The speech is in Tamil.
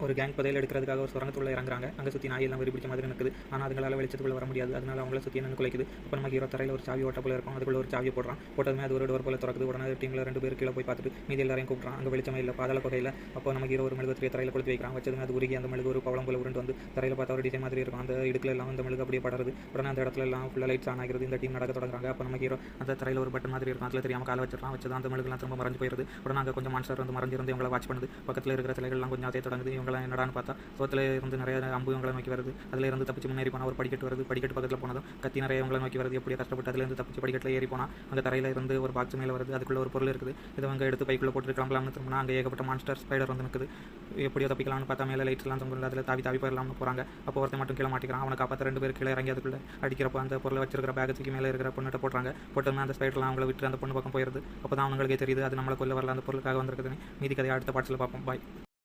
ஒரு கேங் புதையல் எடுக்கிறதுக்காக ஒரு சுரங்கத்துள்ள இறங்குறாங்க. அங்கே சுற்றி நாய் எல்லாம் வெறி பிடிச்ச மாதிரி இருக்குது. ஆனால் அதுங்களால வெளிச்சத்துக்குள்ள வர முடியாது. அதனால அவங்கள சுற்றி என்ன குலைக்குது. அப்போ நம்ம ஹீரோ தரையில் ஒரு சாவி ஓட்ட போல இருக்கும். அதுக்குள்ள ஒரு சாவியை போடுறான். போட்டதுமே அது ஒரு டோர் போல திறக்குது. உடனே டீமில் 2 பேர் கீழே போய் பார்த்துட்டு மீதி எல்லாரையும் கூப்பிட்றான். அங்கே வெளிச்சமே இல்லை, பாதாள குகையில். அப்போ நம்ம ஹீரோ ஒரு மெழுகு தரையில் கொளுத்தி வைக்கிறான். வச்சதுமே அது உருகி அந்த மெழுகு ஒரு பவளம் போல உருண்டு வந்து தரையில் பார்த்தா ஒரு டிசைன் மாதிரி இருக்கும். அந்த இடுக்கில் எல்லாம் அந்த மெழுகு அப்படியே படருது. உடனே அந்த இடத்துல எல்லாம் ஃபுல்லாக லைட்ஸ் ஆன் ஆகிறது. இந்த டீம் நடக்க தொடங்குறாங்க. அப்போ நம்ம ஹீரோ அந்த தரையில் ஒரு பட்டன் மாதிரி இருக்கும். அதில் தெரியாமல் காலை வச்சிடறான். வச்சது அந்த மெழுகுலாம் திரும்ப மறைஞ்சு போயிருது. உடனே அங்கே கொஞ்சம் மான்ஸ்டர் வந்து மறைஞ்சிருந்து இவங்களை வாட்ச் பண்ணுது. பக்கத்தில் இருக்கிற சிலைகள்லாம் கொஞ்சம் அதே தொடங்குது. இவங்களாம் என்னடான்னு பார்த்தா சோத்தில் இருந்து நிறைய அம்பு இவங்களை நோக்கி வருது. அதில் இருந்து தப்பிச்சு முன்னேறி போனால் ஒரு படிக்கட்டு வருது. படிக்கட்டு பக்கத்தில் போனதும் கத்தி நிறைய இவங்களை நோக்கி வருது. எப்படியோ கஷ்டப்பட்டு அதிலிருந்து தப்பிச்சு படிக்கட்டில் ஏறி போனால் அங்கே தரையில் இருந்து ஒரு பாக்ஸ் மேலே வருது. அதுக்குள்ள ஒரு பொருள் இருக்குது. இதை அவங்க எடுத்து பைக்குள்ளே போட்டு கிளம்பலாம்னு திரும்பினா அங்கே ஏகப்பட்ட மான்ஸ்டர் ஸ்பைடர் வந்து நிற்குது. எப்படியோ தப்பிக்கலாம்னு பார்த்தா மேலே லைட்ஸ்லாம் தொங்குது. அதில் தாவி போயிடலாம்னு போகிறாங்க. அப்போ ஒருத்தன் மட்டும் கீழே மாட்டிக்கிறான். அவனை காப்பாற்ற 2 பேர் கீழே இறங்கி அதுக்குள்ளே அடிக்கிறப்போ அந்த பொருளை வச்சிருக்கிற பேகத்துக்கு மேலே இருக்கிற பொண்ணுகிட்ட போடுறாங்க. போட்டோம்னா அந்த ஸ்பைடர்லாம் அவங்கள விட்டு அந்த பொண்ணு பக்கம் போயிருது. அப்போ தான் அவங்களுக்கே தெரியுது அது நம்மளை கொல்ல வரல, அந்த பொருளுக்காக வந்திருக்குதுன்னு. மீதி கதையை அடுத்த பாட்ஸில் பார்ப்போம். பாய்.